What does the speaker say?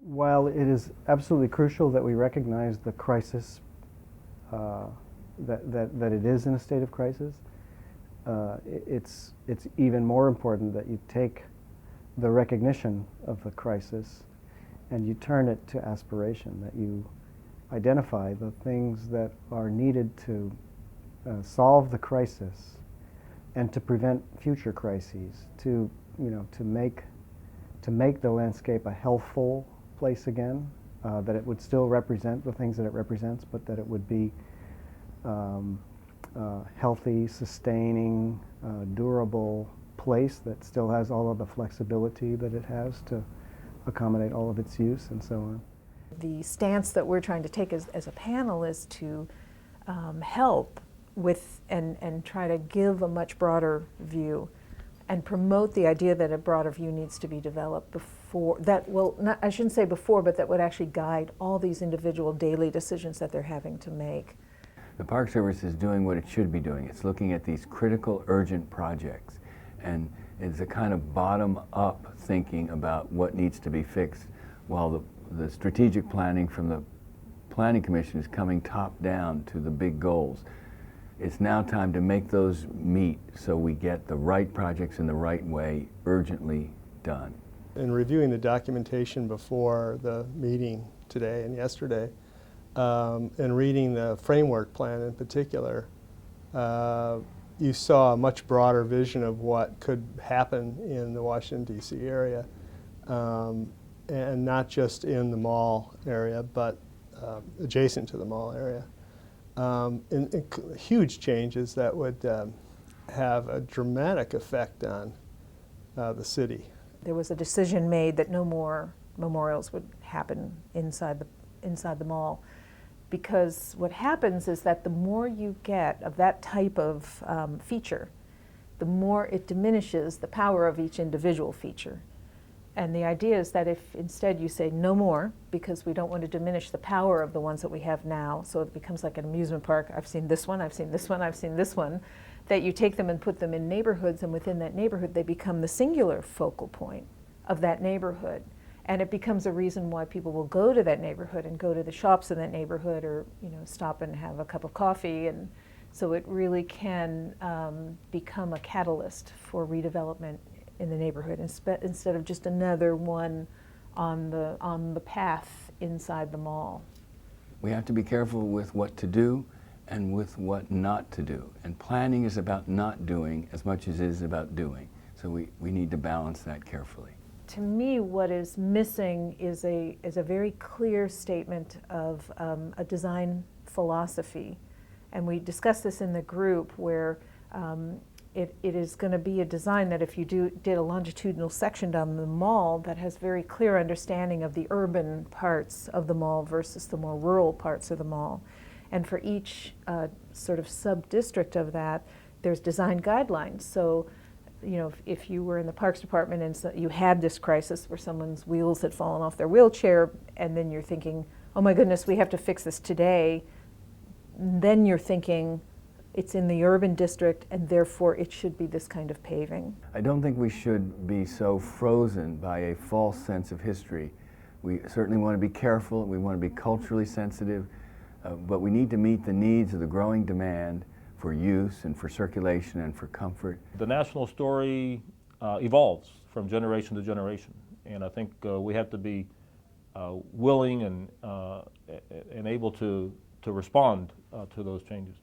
While it is absolutely crucial that we recognize the crisis, that it is in a state of crisis, it's even more important that you take the recognition of the crisis and you turn it to aspiration, that you identify the things that are needed to solve the crisis and to prevent future crises, to make the landscape a healthful place again, that it would still represent the things that it represents, but that it would be healthy, sustaining, durable place that still has all of the flexibility that it has to accommodate all of its use and so on. The stance that we're trying to take as a panel is to help with and try to give a much broader view and promote the idea that a broader view needs to be developed before, that will, not, I shouldn't say before, but that would actually guide all these individual daily decisions that they're having to make. The Park Service is doing what it should be doing. It's looking at these critical, urgent projects, and it's a kind of bottom-up thinking about what needs to be fixed, while the strategic planning from the Planning Commission is coming top-down to the big goals. It's now time to make those meet so we get the right projects in the right way, urgently done. In reviewing the documentation before the meeting today and yesterday, and reading the framework plan in particular, you saw a much broader vision of what could happen in the Washington, D.C. area, and not just in the mall area, but adjacent to the mall area. And huge changes that would have a dramatic effect on the city. There was a decision made that no more memorials would happen inside the mall, because what happens is that the more you get of that type of feature, the more it diminishes the power of each individual feature. And the idea is that if instead you say no more, because we don't want to diminish the power of the ones that we have now, so it becomes like an amusement park, I've seen this one, I've seen this one, I've seen this one, that you take them and put them in neighborhoods, and within that neighborhood they become the singular focal point of that neighborhood. And it becomes a reason why people will go to that neighborhood and go to the shops in that neighborhood, or stop and have a cup of coffee. And so it really can become a catalyst for redevelopment in the neighborhood instead of just another one on the path inside the mall. We have to be careful with what to do and with what not to do. And planning is about not doing as much as it is about doing. So we need to balance that carefully. To me, what is missing is a very clear statement of a design philosophy. And we discussed this in the group, where it is going to be a design that if you did a longitudinal section down the mall that has very clear understanding of the urban parts of the mall versus the more rural parts of the mall. And for each sort of sub-district of that, there's design guidelines. So, if you were in the Parks Department and so you had this crisis where someone's wheels had fallen off their wheelchair, and then you're thinking, oh my goodness, we have to fix this today, then you're thinking, it's in the urban district, and therefore it should be this kind of paving. I don't think we should be so frozen by a false sense of history. We certainly want to be careful, we want to be culturally sensitive, but we need to meet the needs of the growing demand for use and for circulation and for comfort. The national story evolves from generation to generation, and I think we have to be willing and able to respond to those changes.